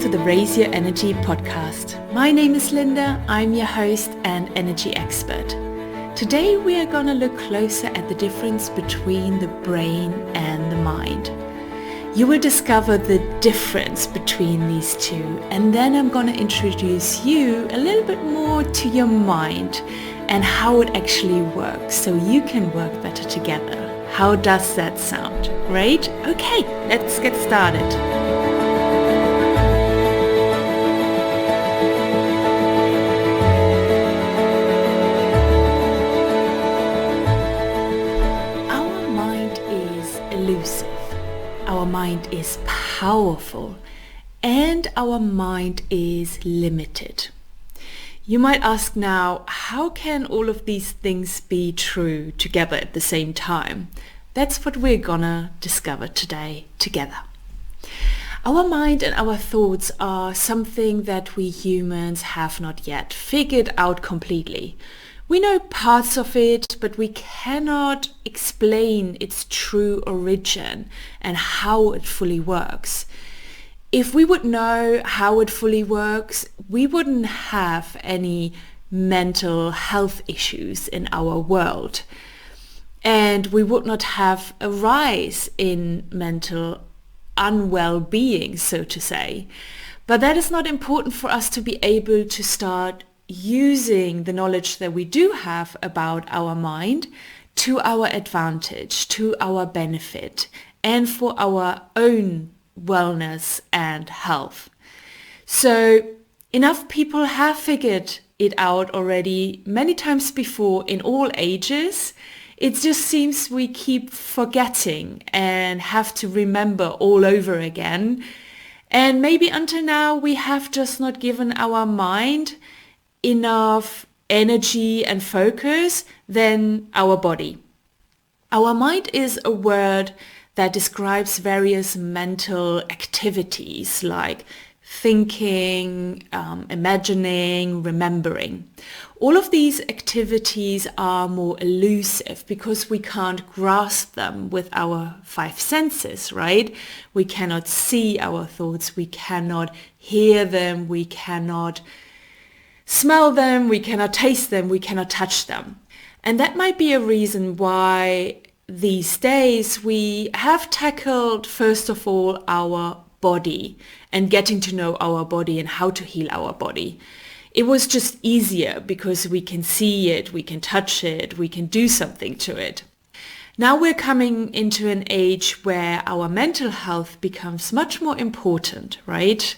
to the Raise Your Energy podcast. My name is Linda, I'm your host and energy expert. Today we are going to look closer at the difference between the brain and the mind. You will discover the difference between these two, and then I'm going to introduce you a little bit more to your mind and how it actually works so you can work better together. How does that sound? Great? Okay, let's get started. Our mind is elusive. Our mind is powerful. And our mind is limited. You might ask now, how can all of these things be true together at the same time? That's what we're gonna discover today together. Our mind and our thoughts are something that we humans have not yet figured out completely. We know parts of it, but we cannot explain its true origin and how it fully works. If we would know how it fully works, we wouldn't have any mental health issues in our world. And we would not have a rise in mental unwell being, so to say. But that is not important for us to be able to start using the knowledge that we do have about our mind to our advantage, to our benefit, and for our own wellness and health. So enough people have figured it out already many times before in all ages. It just seems we keep forgetting and have to remember all over again. And maybe until now we have just not given our mind enough energy and focus than our body. Our mind is a word that describes various mental activities like thinking, imagining, remembering. All of these activities are more elusive because we can't grasp them with our five senses, right? We cannot see our thoughts, we cannot hear them, we cannot smell them, we cannot taste them, we cannot touch them. And that might be a reason why these days we have tackled first of all our body and getting to know our body and how to heal our body. It was just easier because we can see it, we can touch it, we can do something to it. Now we're coming into an age where our mental health becomes much more important, right?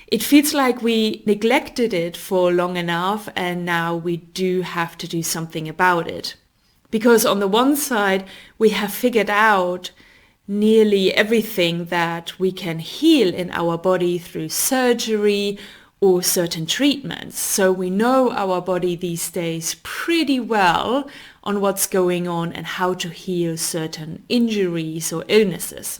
It feels like we neglected it for long enough and now we do have to do something about it. Because on the one side, we have figured out nearly everything that we can heal in our body through surgery or certain treatments. So we know our body these days pretty well on what's going on and how to heal certain injuries or illnesses.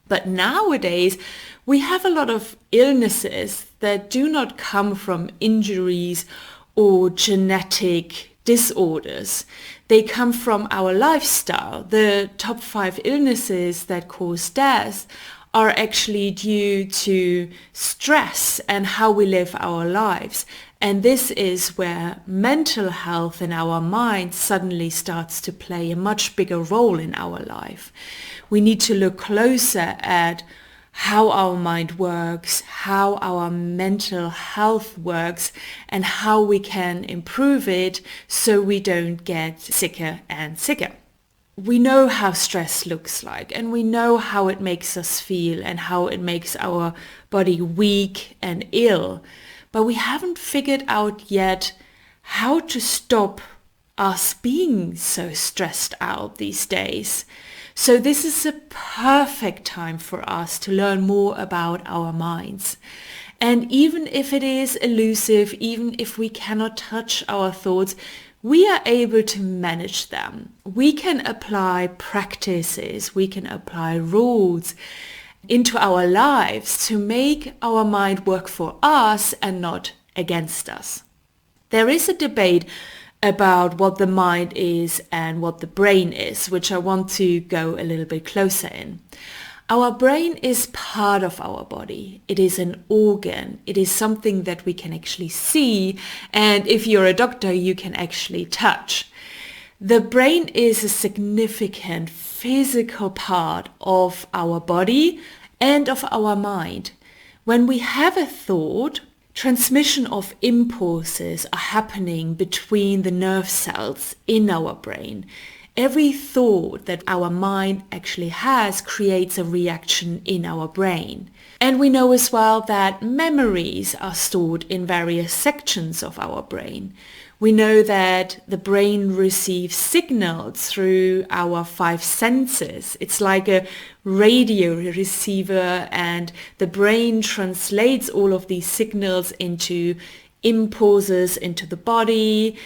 But nowadays, we have a lot of illnesses that do not come from injuries or genetic disorders. They come from our lifestyle. The top 5 illnesses that cause death are actually due to stress and how we live our lives. And this is where mental health in our mind suddenly starts to play a much bigger role in our life. We need to look closer at how our mind works, how our mental health works, and how we can improve it so we don't get sicker and sicker. We know how stress looks like, and we know how it makes us feel and how it makes our body weak and ill, but we haven't figured out yet how to stop us being so stressed out these days. So this is a perfect time for us to learn more about our minds. And even if it is elusive, even if we cannot touch our thoughts, we are able to manage them. We can apply practices, we can apply rules into our lives to make our mind work for us and not against us. There is a debate about what the mind is and what the brain is, which I want to go a little bit closer in. Our brain is part of our body. It is an organ. It is something that we can actually see, and if you're a doctor, you can actually touch. The brain is a significant physical part of our body and of our mind. When we have a thought, transmission of impulses are happening between the nerve cells in our brain. Every thought that our mind actually has creates a reaction in our brain. And we know as well that memories are stored in various sections of our brain. We know that the brain receives signals through our 5 senses. It's like a radio receiver, and the brain translates all of these signals into impulses into the body,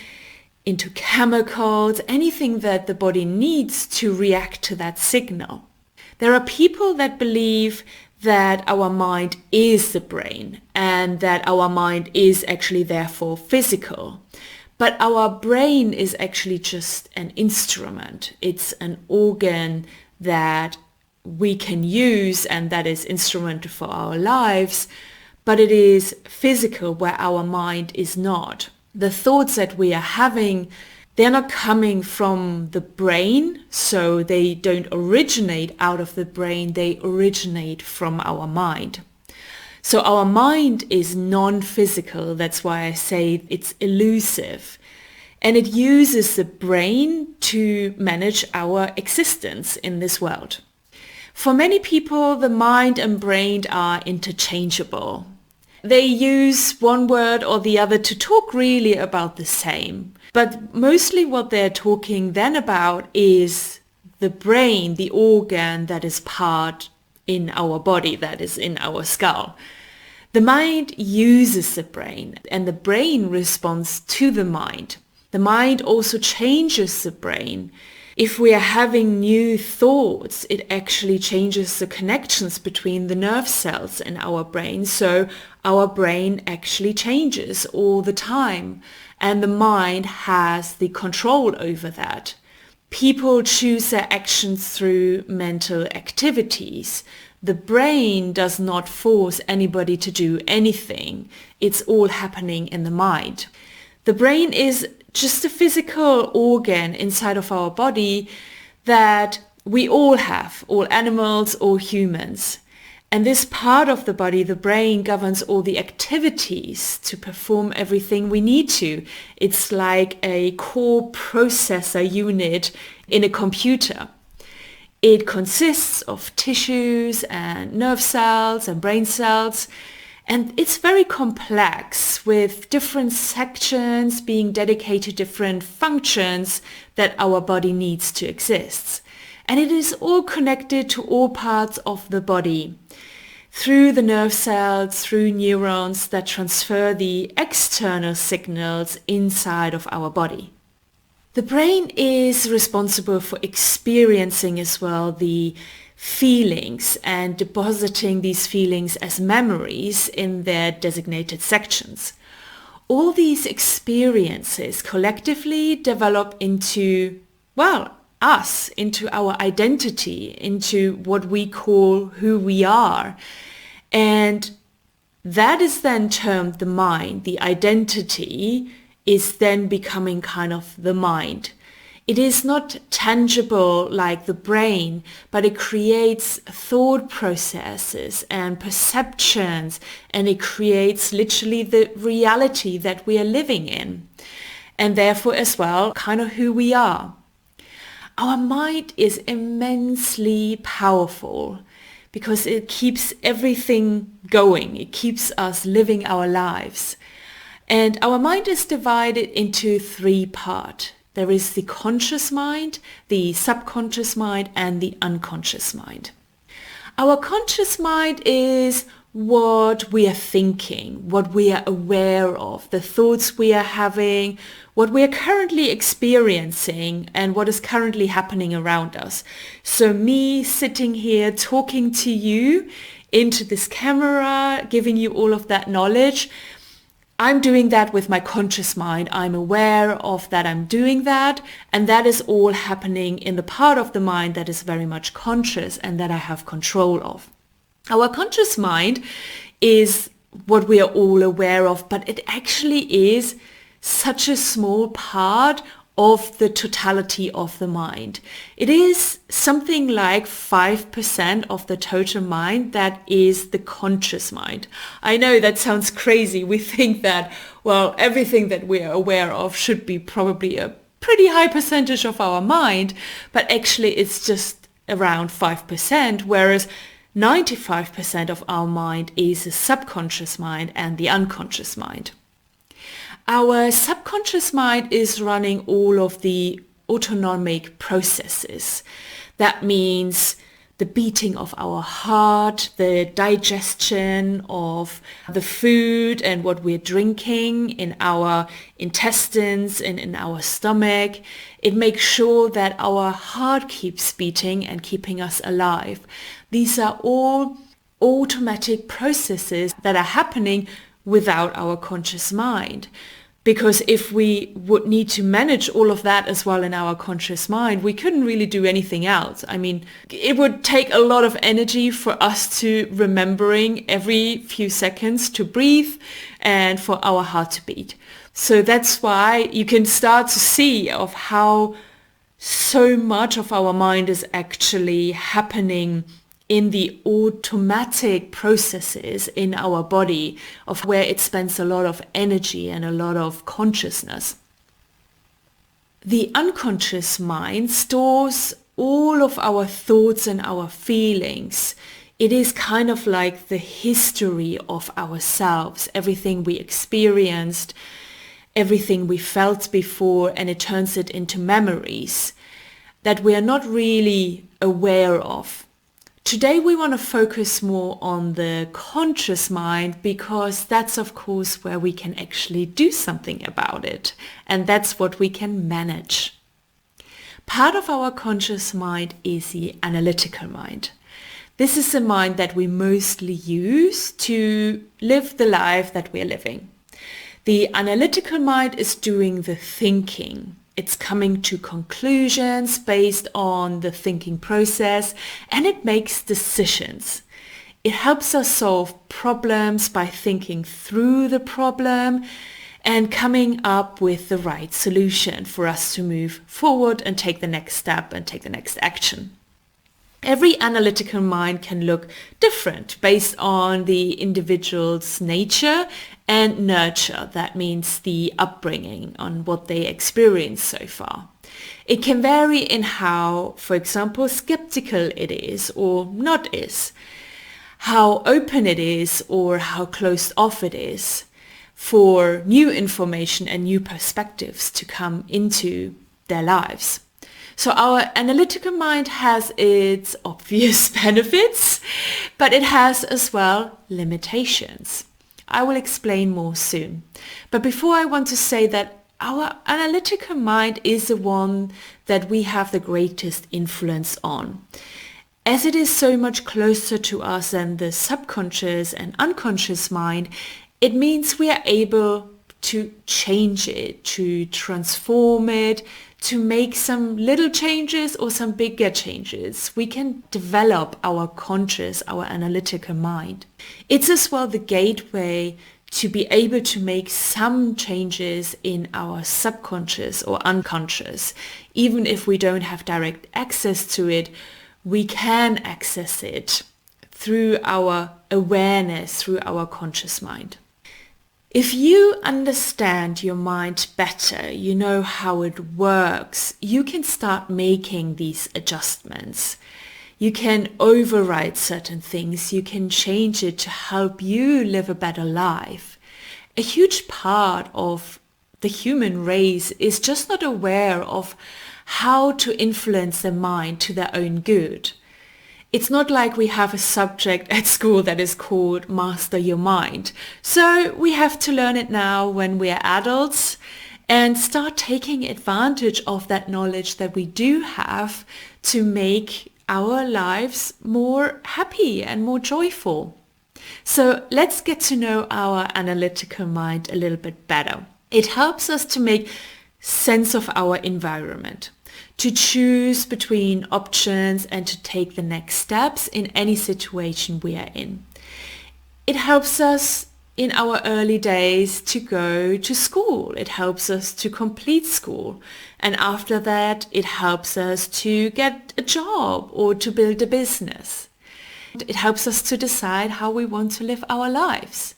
into chemicals, anything that the body needs to react to that signal. There are people that believe that our mind is the brain and that our mind is actually therefore physical. But our brain is actually just an instrument. It's an organ that we can use and that is instrumental for our lives, but it is physical where our mind is not. The thoughts that we are having, they're not coming from the brain, so they don't originate out of the brain, they originate from our mind. So our mind is non-physical, that's why I say it's elusive. And it uses the brain to manage our existence in this world. For many people, the mind and brain are interchangeable. They use one word or the other to talk really about the same. But mostly what they're talking then about is the brain, the organ that is part in our body, that is in our skull. The mind uses the brain and the brain responds to the mind. The mind also changes the brain. If we are having new thoughts, it actually changes the connections between the nerve cells in our brain. So our brain actually changes all the time, and the mind has the control over that. People choose their actions through mental activities. The brain does not force anybody to do anything. It's all happening in the mind. The brain is just a physical organ inside of our body that we all have, all animals, all humans. And this part of the body, the brain, governs all the activities to perform everything we need to. It's like a core processor unit in a computer. It consists of tissues and nerve cells and brain cells. And it's very complex, with different sections being dedicated to different functions that our body needs to exist. And it is all connected to all parts of the body through the nerve cells, through neurons that transfer the external signals inside of our body. The brain is responsible for experiencing as well the feelings and depositing these feelings as memories in their designated sections. All these experiences collectively develop into, us, into our identity, into what we call who we are. And that is then termed the mind. The identity is then becoming kind of the mind. It is not tangible like the brain, but it creates thought processes and perceptions, and it creates literally the reality that we are living in, and therefore as well kind of who we are. Our mind is immensely powerful because it keeps everything going. It keeps us living our lives. And our mind is divided into 3 parts. There is the conscious mind, the subconscious mind, and the unconscious mind. Our conscious mind is what we are thinking, what we are aware of, the thoughts we are having, what we are currently experiencing, and what is currently happening around us. So me sitting here talking to you into this camera, giving you all of that knowledge, I'm doing that with my conscious mind. I'm aware of that I'm doing that, and that is all happening in the part of the mind that is very much conscious and that I have control of. Our conscious mind is what we are all aware of, but it actually is such a small part of the totality of the mind. It is something like 5% of the total mind that is the conscious mind. I know that sounds crazy. We think that, well, everything that we are aware of should be probably a pretty high percentage of our mind, but actually it's just around 5%, whereas 95% of our mind is the subconscious mind and the unconscious mind. Our subconscious mind is running all of the autonomic processes. That means the beating of our heart, the digestion of the food and what we're drinking in our intestines and in our stomach. It makes sure that our heart keeps beating and keeping us alive. These are all automatic processes that are happening without our conscious mind. Because if we would need to manage all of that as well in our conscious mind, we couldn't really do anything else. I mean, it would take a lot of energy for us to remembering every few seconds to breathe and for our heart to beat. So that's why you can start to see of how so much of our mind is actually happening in the automatic processes in our body, of where it spends a lot of energy and a lot of consciousness. The unconscious mind stores all of our thoughts and our feelings. It is kind of like the history of ourselves, everything we experienced, everything we felt before, and it turns it into memories that we are not really aware of. Today we want to focus more on the conscious mind, because that's of course where we can actually do something about it, and that's what we can manage. Part of our conscious mind is the analytical mind. This is the mind that we mostly use to live the life that we're living. The analytical mind is doing the thinking. It's coming to conclusions based on the thinking process, and it makes decisions. It helps us solve problems by thinking through the problem and coming up with the right solution for us to move forward and take the next step and take the next action. Every analytical mind can look different based on the individual's nature and nurture. That means the upbringing, on what they experienced so far. It can vary in how, for example, skeptical it is or not is, how open it is or how closed off it is for new information and new perspectives to come into their lives. So our analytical mind has its obvious benefits, but it has as well limitations. I will explain more soon. But before, I want to say that our analytical mind is the one that we have the greatest influence on. As it is so much closer to us than the subconscious and unconscious mind, it means we are able to change it, to transform it, to make some little changes or some bigger changes. We can develop our conscious, our analytical mind. It's as well the gateway to be able to make some changes in our subconscious or unconscious. Even if we don't have direct access to it, we can access it through our awareness, through our conscious mind. If you understand your mind better, you know how it works, you can start making these adjustments. You can override certain things, you can change it to help you live a better life. A huge part of the human race is just not aware of how to influence their mind to their own good. It's not like we have a subject at school that is called Master Your Mind. So we have to learn it now when we are adults and start taking advantage of that knowledge that we do have to make our lives more happy and more joyful. So let's get to know our analytical mind a little bit better. It helps us to make sense of our environment, to choose between options and to take the next steps in any situation we are in. It helps us in our early days to go to school. It helps us to complete school. And after that, it helps us to get a job or to build a business. It helps us to decide how we want to live our lives.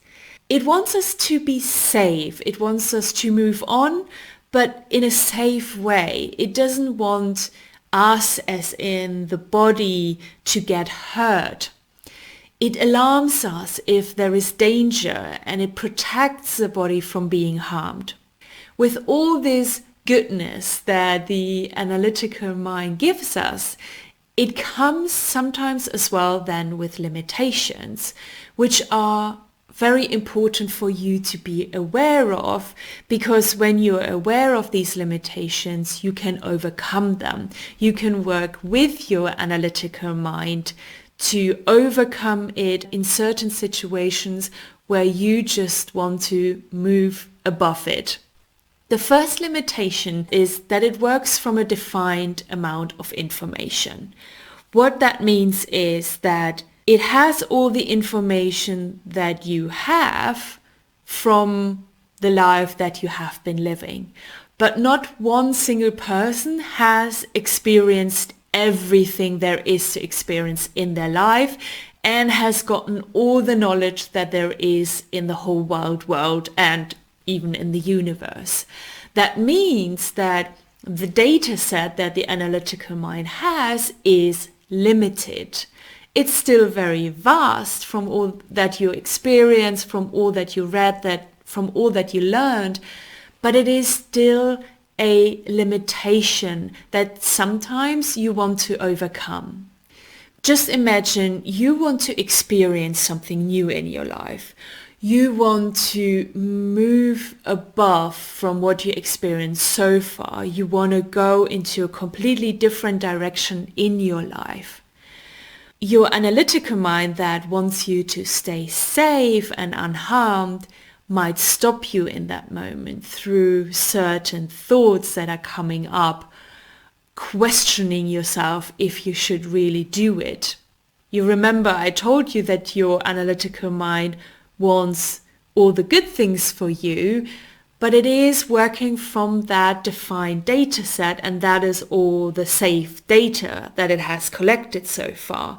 It wants us to be safe. It wants us to move on, but in a safe way. It doesn't want us, as in the body, to get hurt. It alarms us if there is danger, and it protects the body from being harmed. With all this goodness that the analytical mind gives us, it comes sometimes as well then with limitations, which are very important for you to be aware of, because when you're aware of these limitations, you can overcome them. You can work with your analytical mind to overcome it in certain situations where you just want to move above it. The first limitation is that it works from a defined amount of information. What that means is that it has all the information that you have from the life that you have been living. But not one single person has experienced everything there is to experience in their life and has gotten all the knowledge that there is in the whole wide world and even in the universe. That means that the data set that the analytical mind has is limited. It's still very vast from all that you experienced, from all that you read, from all that you learned, but it is still a limitation that sometimes you want to overcome. Just imagine you want to experience something new in your life. You want to move above from what you experienced so far. You want to go into a completely different direction in your life. Your analytical mind that wants you to stay safe and unharmed might stop you in that moment through certain thoughts that are coming up, questioning yourself if you should really do it. You remember I told you that your analytical mind wants all the good things for you, but it is working from that defined data set, and that is all the safe data that it has collected so far.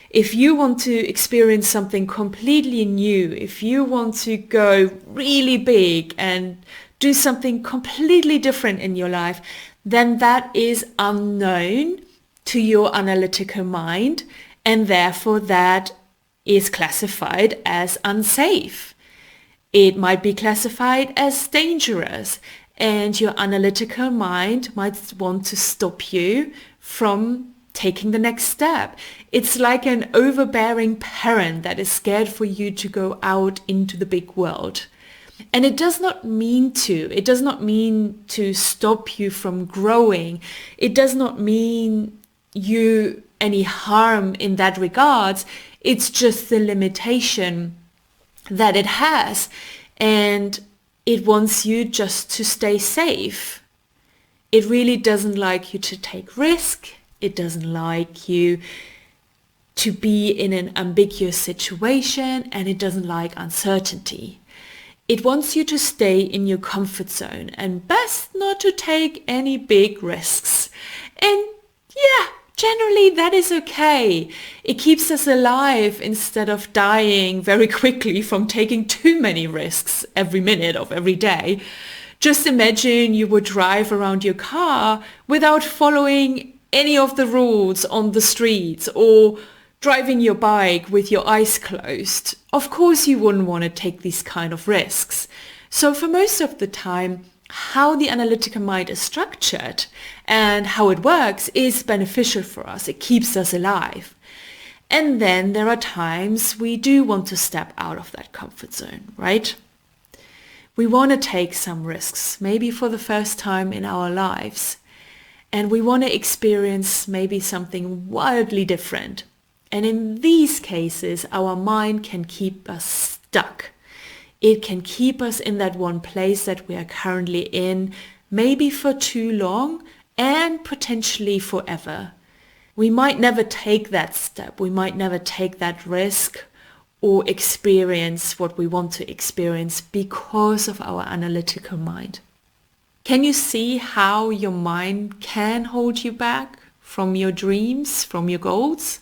If you want to experience something completely new, if you want to go really big and do something completely different in your life, then that is unknown to your analytical mind, and therefore that is classified as unsafe. It might be classified as dangerous, and your analytical mind might want to stop you from taking the next step. It's like an overbearing parent that is scared for you to go out into the big world. And it does not mean to stop you from growing. It does not mean you any harm in that regards. It's just the limitation that it has, and it wants you just to stay safe. It really doesn't like you to take risk. It doesn't like you to be in an ambiguous situation, and it doesn't like uncertainty. It wants you to stay in your comfort zone and best not to take any big risks. And yeah, generally that is okay. It keeps us alive instead of dying very quickly from taking too many risks every minute of every day. Just imagine you would drive around your car without following any of the rules on the streets, or driving your bike with your eyes closed. Of course you wouldn't want to take these kind of risks. So for most of the time, how the analytical mind is structured and how it works is beneficial for us. It keeps us alive. And then there are times we do want to step out of that comfort zone, right? We want to take some risks, maybe for the first time in our lives. And we want to experience maybe something wildly different. And in these cases, our mind can keep us stuck. It can keep us in that one place that we are currently in, maybe for too long and potentially forever. We might never take that step. We might never take that risk or experience what we want to experience because of our analytical mind. Can you see how your mind can hold you back from your dreams, from your goals?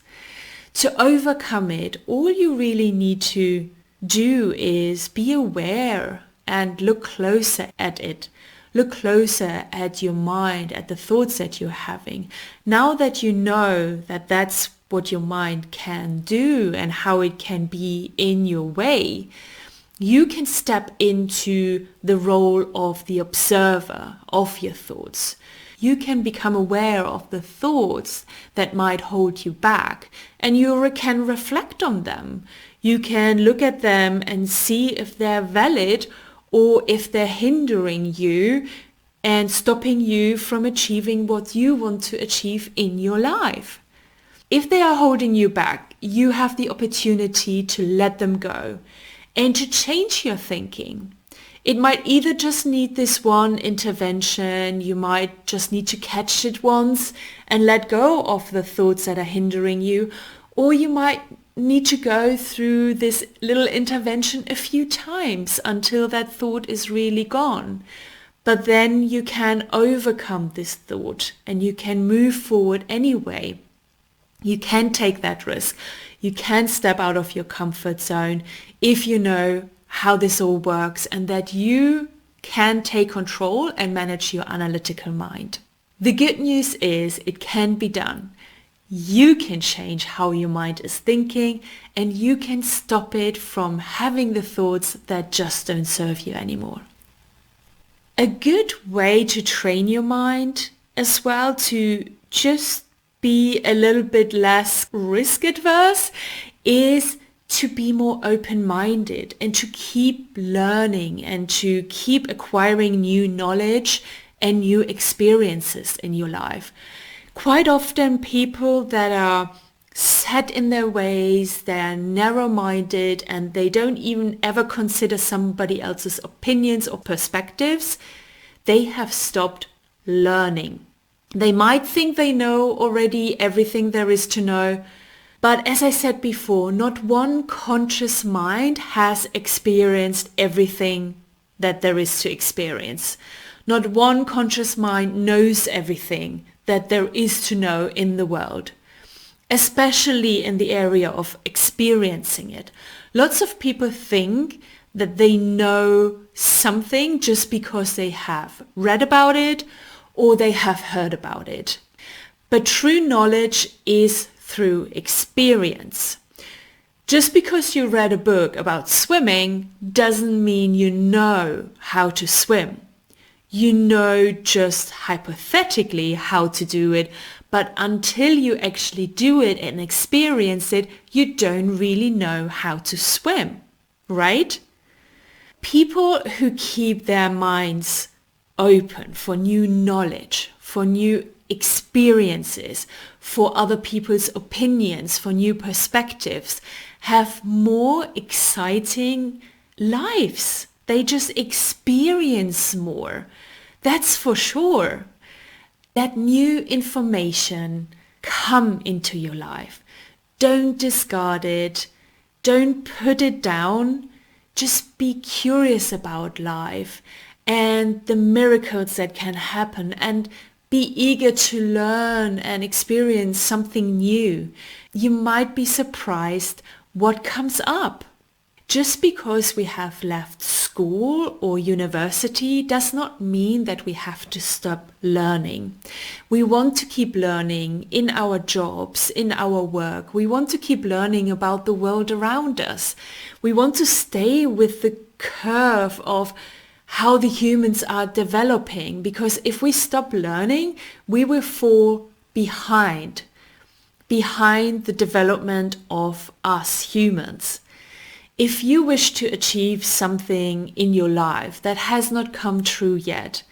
To overcome it, all you really need to do is be aware and look closer at it. Look closer at your mind, at the thoughts that you're having. Now that you know that that's what your mind can do and how it can be in your way, you can step into the role of the observer of your thoughts. You can become aware of the thoughts that might hold you back, and you can reflect on them. You can look at them and see if they're valid or if they're hindering you and stopping you from achieving what you want to achieve in your life. If they are holding you back, you have the opportunity to let them go and to change your thinking. It might either just need this one intervention, you might just need to catch it once and let go of the thoughts that are hindering you, or you might need to go through this little intervention a few times until that thought is really gone. But then you can overcome this thought and you can move forward anyway. You can take that risk. You can step out of your comfort zone if you know how this all works and that you can take control and manage your analytical mind. The good news is it can be done. You can change how your mind is thinking and you can stop it from having the thoughts that just don't serve you anymore. A good way to train your mind as well to just be a little bit less risk adverse is to be more open-minded and to keep learning and to keep acquiring new knowledge and new experiences in your life. Quite often people that are set in their ways, they're narrow-minded and they don't even ever consider somebody else's opinions or perspectives, they have stopped learning. They might think they know already everything there is to know, but as I said before, not one conscious mind has experienced everything that there is to experience. Not one conscious mind knows everything that there is to know in the world, especially in the area of experiencing it. Lots of people think that they know something just because they have read about it or they have heard about it. But true knowledge is through experience. Just because you read a book about swimming doesn't mean you know how to swim. You know just hypothetically how to do it, but until you actually do it and experience it, you don't really know how to swim, right? People who keep their minds open for new knowledge, for new experiences, for other people's opinions, for new perspectives, have more exciting lives. They just experience more. That's for sure. Let new information come into your life. Don't discard it. Don't put it down. Just be curious about life and the miracles that can happen and be eager to learn and experience something new. You might be surprised what comes up. Just because we have left school or university does not mean that we have to stop learning. We want to keep learning in our jobs, in our work. We want to keep learning about the world around us. We want to stay with the curve of how the humans are developing, because if we stop learning, we will fall behind the development of us humans. If you wish to achieve something in your life that has not come true yet,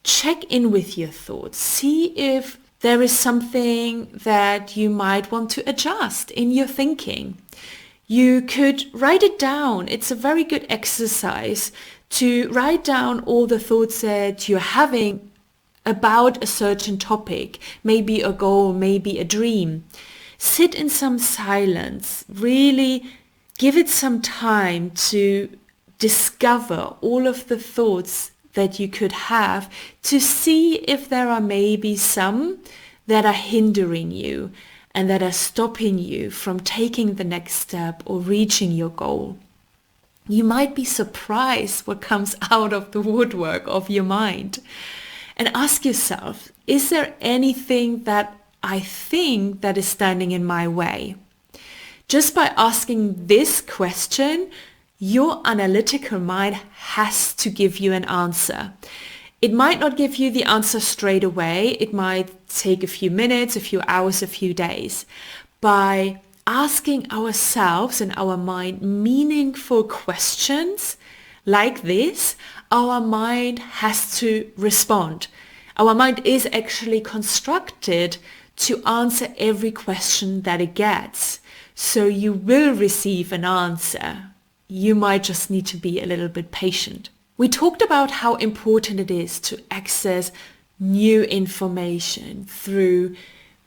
check in with your thoughts. See if there is something that you might want to adjust in your thinking. You could write it down. It's a very good exercise to write down all the thoughts that you're having about a certain topic, maybe a goal, maybe a dream. Sit in some silence, really give it some time to discover all of the thoughts that you could have, to see if there are maybe some that are hindering you and that are stopping you from taking the next step or reaching your goal. You might be surprised what comes out of the woodwork of your mind. And ask yourself, is there anything that I think that is standing in my way? Just by asking this question, your analytical mind has to give you an answer. It might not give you the answer straight away. It might take a few minutes, a few hours, a few days. By asking ourselves and our mind meaningful questions like this, our mind has to respond. Our mind is actually constructed to answer every question that it gets. So you will receive an answer. You might just need to be a little bit patient. We talked about how important it is to access new information through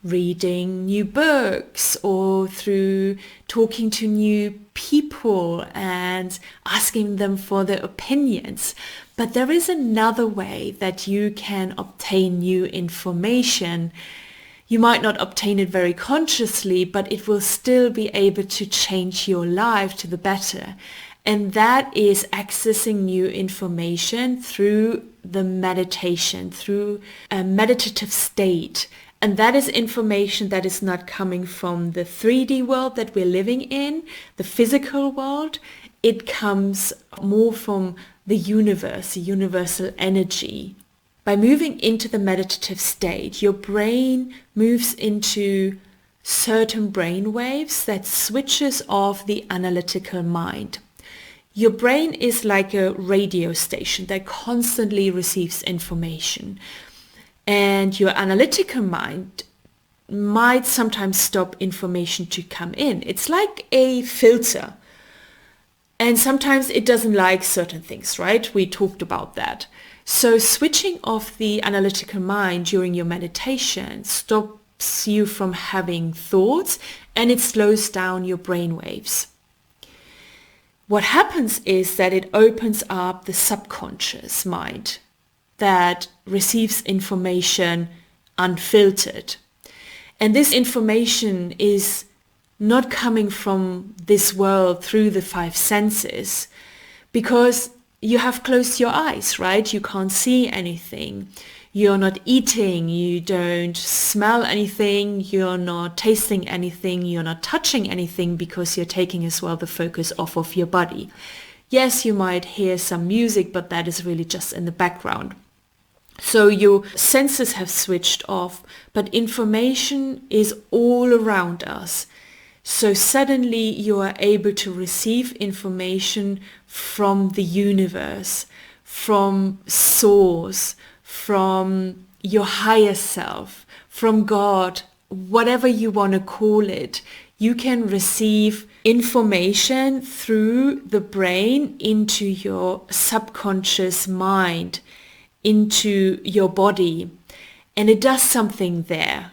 reading new books or through talking to new people and asking them for their opinions. But there is another way that you can obtain new information. You might not obtain it very consciously, but it will still be able to change your life to the better. And that is accessing new information through the meditation, through a meditative state. And that is information that is not coming from the 3D world that we're living in, the physical world. It comes more from the universe, the universal energy. By moving into the meditative state, your brain moves into certain brain waves that switches off the analytical mind. Your brain is like a radio station that constantly receives information. And your analytical mind might sometimes stop information to come in. It's like a filter. And sometimes it doesn't like certain things, right? We talked about that. So switching off the analytical mind during your meditation stops you from having thoughts, and it slows down your brain waves. What happens is that it opens up the subconscious mind that receives information unfiltered. And this information is not coming from this world through the 5 senses, because you have closed your eyes, right? You can't see anything. You're not eating, you don't smell anything, you're not tasting anything, you're not touching anything, because you're taking as well the focus off of your body. Yes, you might hear some music, but that is really just in the background. So your senses have switched off, but information is all around us. So suddenly you are able to receive information from the universe, from source, from your higher self, from God, whatever you want to call it. You can receive information through the brain into your subconscious mind, into your body, and it does something there.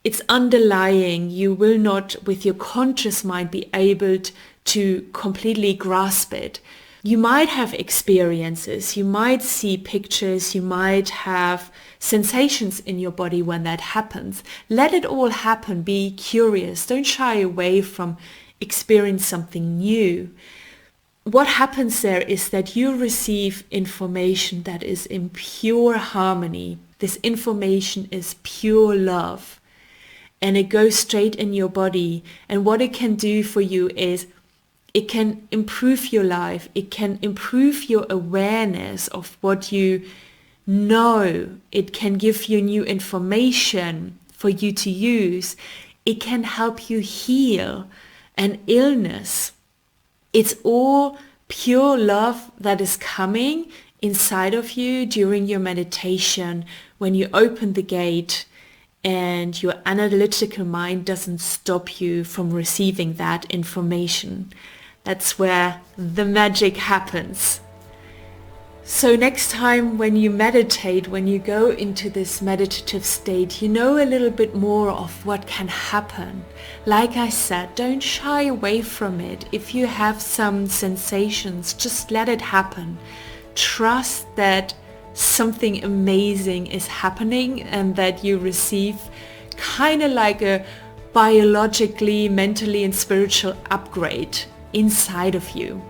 It's underlying. You will not, with your conscious mind, be able to completely grasp it. You might have experiences, you might see pictures, you might have sensations in your body when that happens. Let it all happen. Be curious. Don't shy away from experiencing something new. What happens there is that you receive information that is in pure harmony. This information is pure love, and it goes straight in your body. And what it can do for you is it can improve your life. It can improve your awareness of what you know. It can give you new information for you to use. It can help you heal an illness. It's all pure love that is coming inside of you during your meditation when you open the gate and your analytical mind doesn't stop you from receiving that information. That's where the magic happens. So next time when you meditate, when you go into this meditative state, you know a little bit more of what can happen. Like I said, don't shy away from it. If you have some sensations, just let it happen. Trust that something amazing is happening and that you receive kind of like a biologically, mentally and spiritual upgrade inside of you.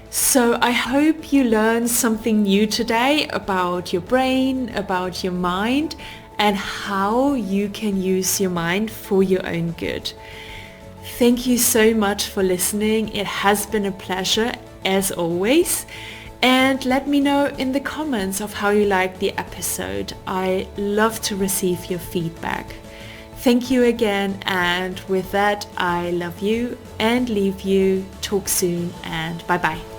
So I hope you learned something new today about your brain, about your mind, and how you can use your mind for your own good. Thank you so much for listening. It has been a pleasure as always. And let me know in the comments of how you liked the episode. I love to receive your feedback. Thank you again, and with that, I love you and leave you. Talk soon, and bye bye.